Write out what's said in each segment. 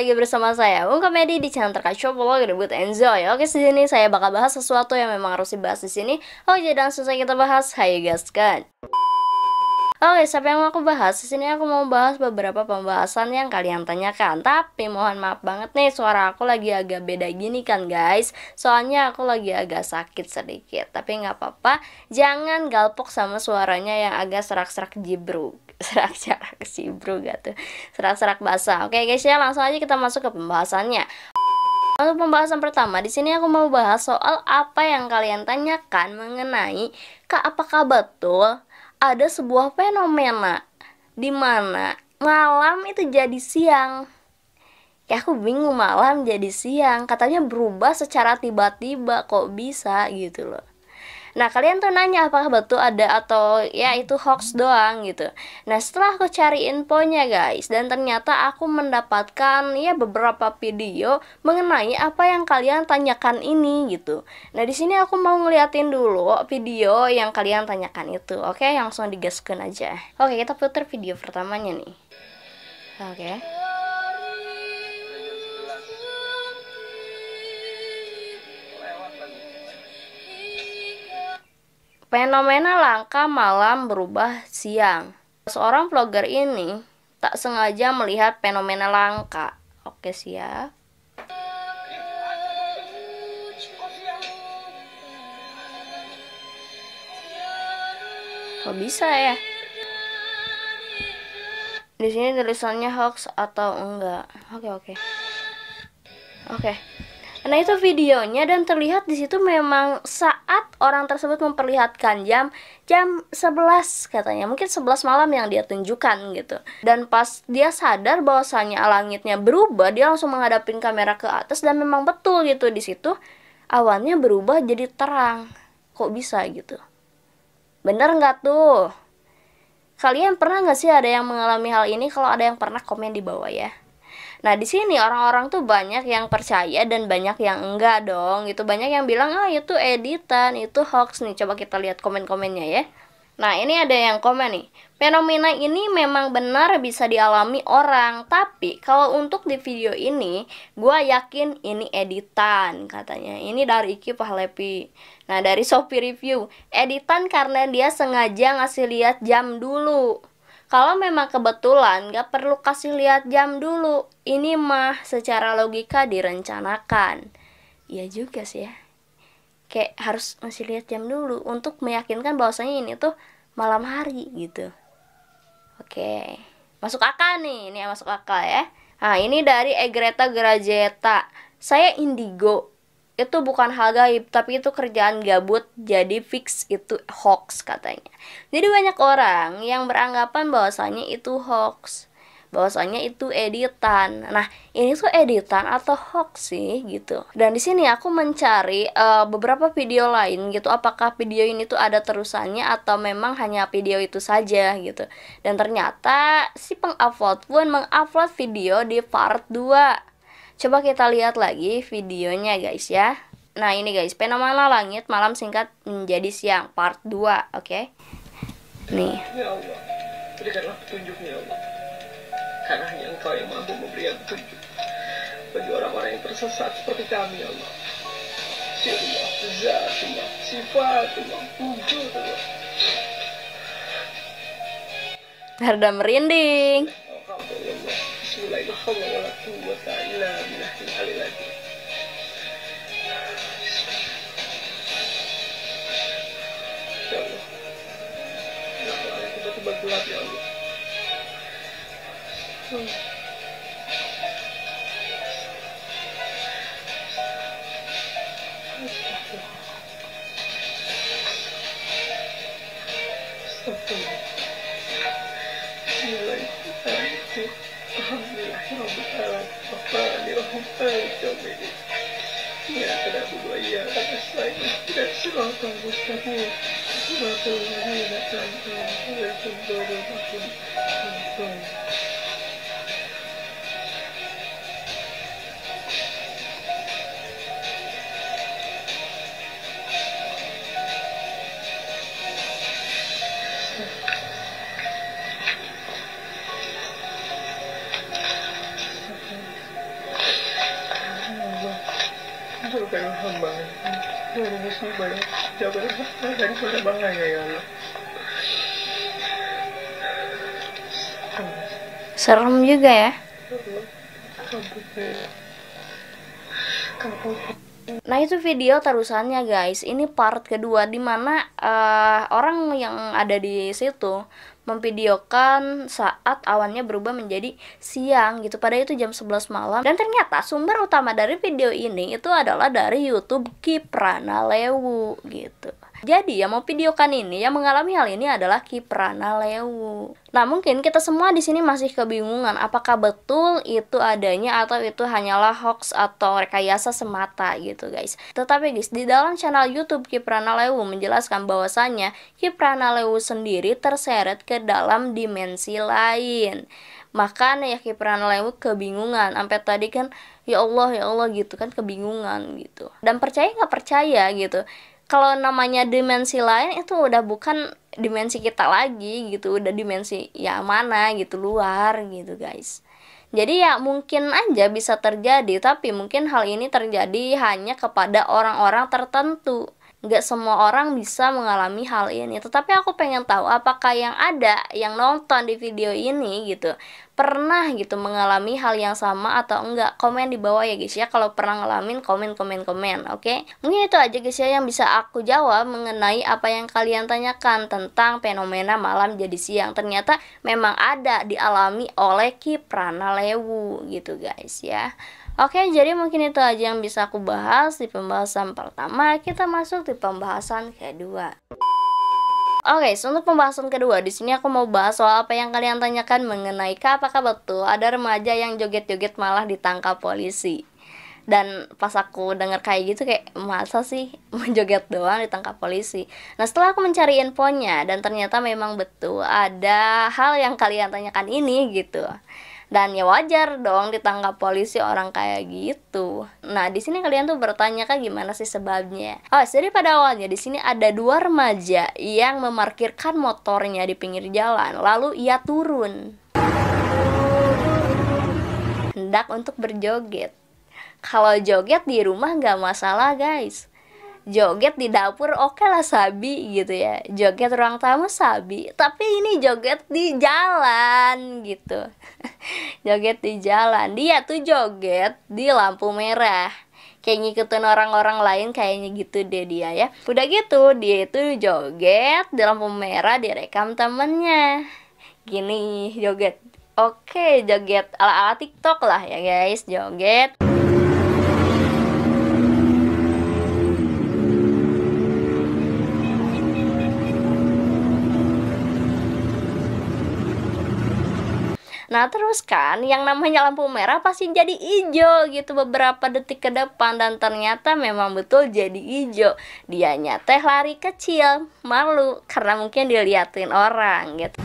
lagi bersama saya Bung Komedi di channel terkacau vlog Ribut Enjoy. Oke, sini saya bakal bahas sesuatu yang memang harus dibahas di sini. Oke, jadi langsung saja kita bahas. Hayo gaskan. Oke, siapa yang mau aku bahas? Di sini aku mau bahas beberapa pembahasan yang kalian tanyakan. Tapi mohon maaf banget nih, suara aku lagi agak beda gini kan guys. Soalnya aku lagi agak sakit sedikit. Tapi nggak apa-apa. Jangan galpok sama suaranya yang agak serak-serak jibruk. Serak-serak jibruk gitu. Serak-serak basah. Oke guys ya, langsung aja kita masuk ke pembahasannya. Untuk pembahasan pertama, di sini aku mau bahas soal apa yang kalian tanyakan mengenai apakah betul ada sebuah fenomena di mana malam itu jadi siang. Ya aku bingung, malam jadi siang, katanya berubah secara tiba-tiba, kok bisa gitu loh. Nah, kalian tuh nanya apakah betul ada atau ya itu hoax doang gitu. Nah, setelah aku cari infonya guys, dan ternyata aku mendapatkan ya beberapa video mengenai apa yang kalian tanyakan ini gitu. Nah, di sini aku mau ngeliatin dulu video yang kalian tanyakan itu. Oke, langsung digaskan aja. Oke, kita putar video pertamanya nih. Oke. Fenomena langka malam berubah siang. Seorang vlogger ini tak sengaja melihat fenomena langka. Oke, siap. Kok bisa ya? Di sini tulisannya hoax atau enggak. Oke. Nah, itu videonya dan terlihat di situ memang saat orang tersebut memperlihatkan jam 11 katanya. Mungkin 11 malam yang dia tunjukkan gitu. Dan pas dia sadar bahwasanya langitnya berubah, dia langsung menghadapin kamera ke atas dan memang betul gitu di situ awannya berubah jadi terang. Kok bisa gitu? Bener nggak tuh? Kalian pernah nggak sih ada yang mengalami hal ini? Kalau ada yang pernah, komen di bawah ya. Nah, di sini orang-orang tuh banyak yang percaya dan banyak yang enggak dong. Gitu, banyak yang bilang, "Ah, itu editan, itu hoax nih." Coba kita lihat komen-komennya ya. Nah, ini ada yang komen nih. Fenomena ini memang benar bisa dialami orang, tapi kalau untuk di video ini, gua yakin ini editan katanya. Ini dari Iki Pahlepi. Nah, dari Shopee Review, editan karena dia sengaja ngasih lihat jam dulu. Kalau memang kebetulan gak perlu kasih lihat jam dulu. Ini mah secara logika direncanakan. Iya juga sih ya. Kayak harus ngasih lihat jam dulu untuk meyakinkan bahwasanya ini tuh malam hari gitu. Oke. Masuk akal nih. Ini masuk akal ya. Nah, ini dari Egreta Grajeta. Saya indigo. Itu bukan hal gaib, tapi itu kerjaan gabut, jadi fix itu hoax katanya. Jadi banyak orang yang beranggapan bahwasanya itu hoax, bahwasanya itu editan. Nah, ini tuh editan atau hoax sih gitu. Dan di sini aku mencari beberapa video lain gitu, apakah video ini tuh ada terusannya atau memang hanya video itu saja gitu. Dan ternyata si pengupload pun mengupload video di part 2. Coba kita lihat lagi videonya guys ya. Nah, ini guys, fenomena langit malam singkat menjadi siang part 2, oke? Nih. Ya Allah, berikanlah petunjuknya ya Allah. Karena hanya Engkau yang mampu memberikan petunjuk bagi orang-orang yang tersesat seperti kami ya Allah. Sirullah, zatullah, sifatullah, wujudullah. Rada merinding. Tiba-tiba gelap ya Allah. musibah ya. Jagalah dari bahaya ya Allah. Serem juga ya. Nah itu video terusannya guys. Ini part kedua dimana orang yang ada di situ memvideokan saat awannya berubah menjadi siang gitu. Padahal itu jam 11 malam. Dan ternyata sumber utama dari video ini itu adalah dari YouTube Kiprana Lewu gitu. Jadi yang mau videokan ini, yang mengalami hal ini adalah Kiprana Lewu. Nah mungkin kita semua di sini masih kebingungan apakah betul itu adanya atau itu hanyalah hoax atau rekayasa semata gitu guys. Tetapi guys, di dalam channel YouTube Kiprana Lewu menjelaskan bahwasannya Kiprana Lewu sendiri terseret ke dalam dimensi lain. Makanya ya Kiprana Lewu kebingungan. Sampai tadi kan ya Allah gitu kan, kebingungan gitu. Dan percaya nggak percaya gitu, kalau namanya dimensi lain itu udah bukan dimensi kita lagi gitu, udah dimensi ya mana gitu, luar gitu guys. Jadi ya mungkin aja bisa terjadi, tapi mungkin hal ini terjadi hanya kepada orang-orang tertentu. Nggak semua orang bisa mengalami hal ini. Tetapi aku pengen tahu apakah yang ada, yang nonton di video ini gitu, pernah gitu mengalami hal yang sama atau enggak. Komen di bawah ya guys ya, kalau pernah ngalamin komen, oke? Mungkin itu aja guys ya yang bisa aku jawab mengenai apa yang kalian tanyakan tentang fenomena malam jadi siang. Ternyata memang ada dialami oleh Kiprana Lewu gitu guys ya. Oke, jadi mungkin itu aja yang bisa aku bahas di pembahasan pertama. Kita masuk di pembahasan kedua. Oke, untuk pembahasan kedua di sini aku mau bahas soal apa yang kalian tanyakan mengenai apakah betul ada remaja yang joget-joget malah ditangkap polisi. Dan pas aku dengar kayak gitu kayak masa sih menjoget doang ditangkap polisi. Nah setelah aku mencari infonya dan ternyata memang betul ada hal yang kalian tanyakan ini gitu. Dan ya wajar dong ditangkap polisi orang kayak gitu. Nah, di sini kalian tuh bertanya kan gimana sih sebabnya? Oh, jadi pada awalnya di sini ada dua remaja yang memarkirkan motornya di pinggir jalan, lalu ia turun hendak untuk berjoget. Kalau joget di rumah nggak masalah guys. Joget di dapur oke lah sabi gitu ya, joget ruang tamu sabi, tapi ini joget di jalan gitu. Joget di jalan, dia tuh joget di lampu merah, kayak ngikutin orang-orang lain kayaknya gitu deh dia ya. Udah gitu dia itu joget di lampu merah, direkam temennya gini joget. Oke, joget ala-ala TikTok lah ya guys, joget. Nah terus kan yang namanya lampu merah pasti jadi hijau gitu beberapa detik ke depan. Dan ternyata memang betul jadi hijau. Dianya teh lari kecil, malu karena mungkin diliatin orang gitu.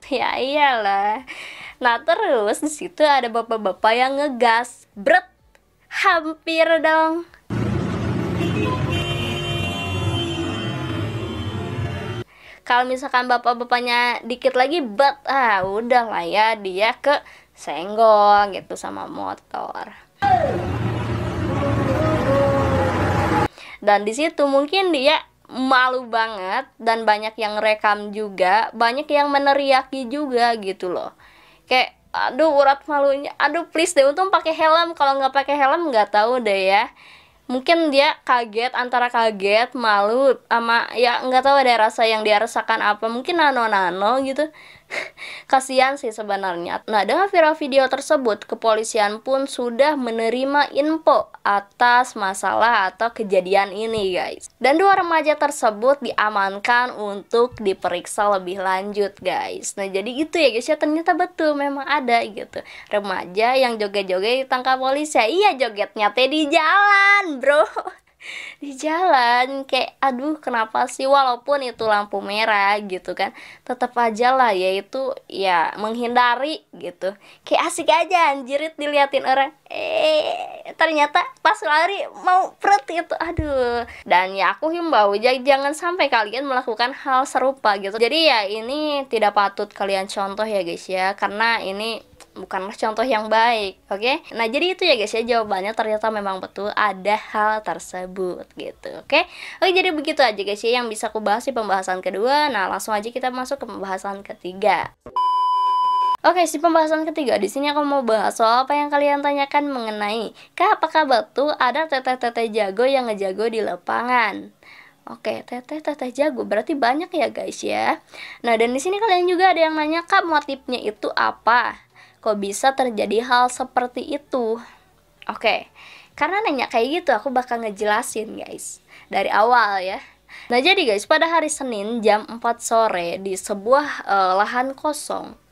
Ya iyalah. Nah terus di situ ada bapak-bapak yang ngegas, bret, hampir dong. Kalau misalkan bapak-bapaknya dikit lagi udah lah ya, dia ke senggol gitu sama motor. Dan di situ mungkin dia malu banget dan banyak yang rekam juga, banyak yang meneriaki juga gitu loh. Kayak aduh urat malunya, aduh please deh, untung pakai helm, kalau nggak pakai helm nggak tahu deh ya. Mungkin dia kaget, antara kaget, malu, sama ya nggak tahu ada rasa yang dia rasakan apa, mungkin nano gitu. Kasihan sih sebenarnya. Nah dengan viral video tersebut, kepolisian pun sudah menerima info atas masalah atau kejadian ini guys. Dan dua remaja tersebut diamankan untuk diperiksa lebih lanjut guys. Nah jadi gitu ya guys ya, ternyata betul memang ada gitu remaja yang joget-joget ditangkap polisi. Iya jogetnya teh di jalan bro. Di jalan, kayak aduh kenapa sih, walaupun itu lampu merah gitu kan, tetap aja lah ya itu ya menghindari gitu. Kayak asik aja anjirit diliatin orang, ternyata pas lari mau perut itu, aduh. Dan ya aku himbau jangan sampai kalian melakukan hal serupa gitu. Jadi ya ini tidak patut kalian contoh ya guys ya, karena ini bukanlah contoh yang baik. Oke. Nah, jadi itu ya guys ya, jawabannya ternyata memang betul ada hal tersebut gitu. Oke. Oke, jadi begitu aja guys ya yang bisa aku bahas di pembahasan kedua. Nah, langsung aja kita masuk ke pembahasan ketiga. Oke, si pembahasan ketiga di sini aku mau bahas soal apa yang kalian tanyakan mengenai apakah betul ada teteh-teteh jago yang ngejago di lapangan. Oke, teteh jago berarti banyak ya guys ya. Nah, dan di sini kalian juga ada yang nanya, Kak, motifnya itu apa? Kok bisa terjadi hal seperti itu? Oke, karena nanya kayak gitu aku bakal ngejelasin guys dari awal ya. Nah, jadi guys, pada hari Senin jam 4 sore di sebuah lahan kosong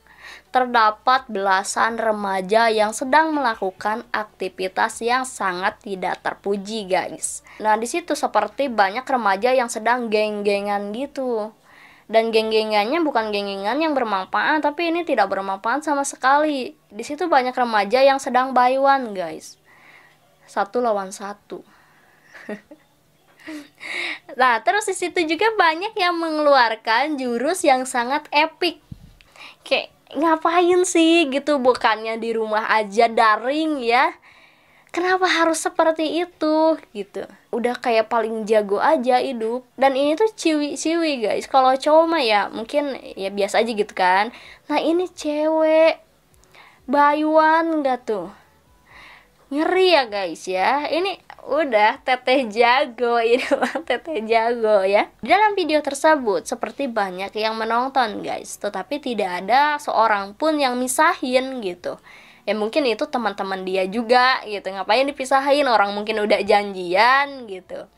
terdapat belasan remaja yang sedang melakukan aktivitas yang sangat tidak terpuji guys. Nah, di situ seperti banyak remaja yang sedang geng-gengan gitu. Dan geng-gengannya bukan geng-gengan yang bermanfaat, tapi ini tidak bermanfaat sama sekali. Di situ banyak remaja yang sedang buy one guys. 1 lawan 1. Nah, terus di situ juga banyak yang mengeluarkan jurus yang sangat epic. Kayak ngapain sih gitu, bukannya di rumah aja daring ya, kenapa harus seperti itu gitu, udah kayak paling jago aja hidup. Dan ini tuh ciwi guys, kalau cowok mah ya mungkin ya biasa aja gitu kan. Nah, ini cewek bayuan gak tuh, ngeri ya guys ya. Ini udah teteh jago, ini mah teteh jago ya. Dalam video tersebut seperti banyak yang menonton guys, tetapi tidak ada seorang pun yang misahin gitu. Ya mungkin itu teman-teman dia juga gitu, ngapain dipisahin, orang mungkin udah janjian gitu.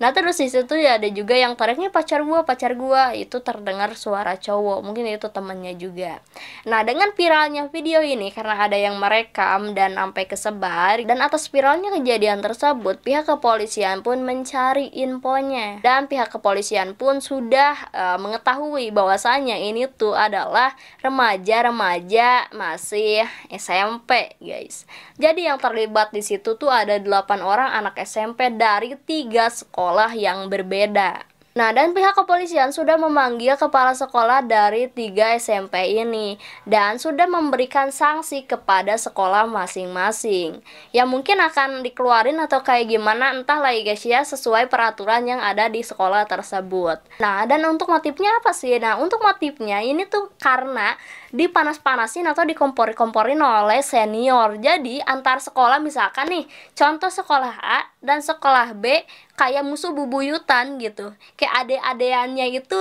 Nah, terus di situ ya ada juga yang tariknya pacar gua, itu terdengar suara cowok, mungkin itu temannya juga. Nah, dengan viralnya video ini karena ada yang merekam dan sampai kesebar, dan atas viralnya kejadian tersebut pihak kepolisian pun mencari infonya, dan pihak kepolisian pun sudah mengetahui bahwasanya ini tuh adalah remaja-remaja masih SMP guys. Jadi yang terlibat di situ tuh ada 8 orang anak SMP dari 3 sekolah yang berbeda. Nah, dan pihak kepolisian sudah memanggil kepala sekolah dari 3 SMP ini dan sudah memberikan sanksi kepada sekolah masing-masing. Ya mungkin akan dikeluarin atau kayak gimana entahlah ya guys ya, sesuai peraturan yang ada di sekolah tersebut. Nah, dan untuk motifnya apa sih? Nah, untuk motifnya ini tuh karena dipanas-panasin atau dikompor-komporin oleh senior. Jadi antar sekolah, misalkan nih contoh sekolah A dan sekolah B kayak musuh bubuyutan gitu, kayak ade-adeannya itu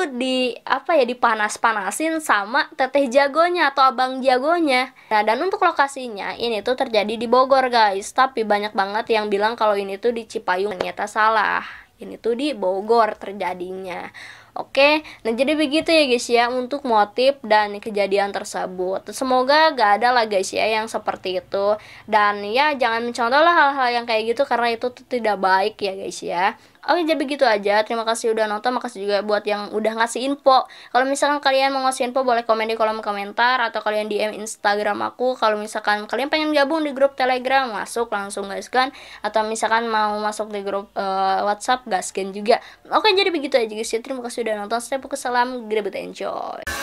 dipanas-panasin sama teteh jagonya atau abang jagonya. Nah, dan untuk lokasinya ini tuh terjadi di Bogor guys, tapi banyak banget yang bilang kalau ini tuh di Cipayung. Ternyata salah, ini tuh di Bogor terjadinya. Oke, nah jadi begitu ya guys ya untuk motif dan kejadian tersebut. Semoga gak ada lah guys ya yang seperti itu. Dan ya jangan mencontoh lah hal-hal yang kayak gitu, karena itu tuh tidak baik ya guys ya. Oke, jadi begitu aja. Terima kasih udah nonton. Makasih juga buat yang udah ngasih info. Kalau misalkan kalian mau ngasih info, boleh komen di kolom komentar atau kalian DM Instagram aku. Kalau misalkan kalian pengen gabung di grup Telegram, masuk langsung gaskan. Atau misalkan mau masuk di grup WhatsApp, gaskan juga. Oke, jadi begitu aja guys ya. Terima kasih udah nonton. Saya pukul salam, gede enjoy.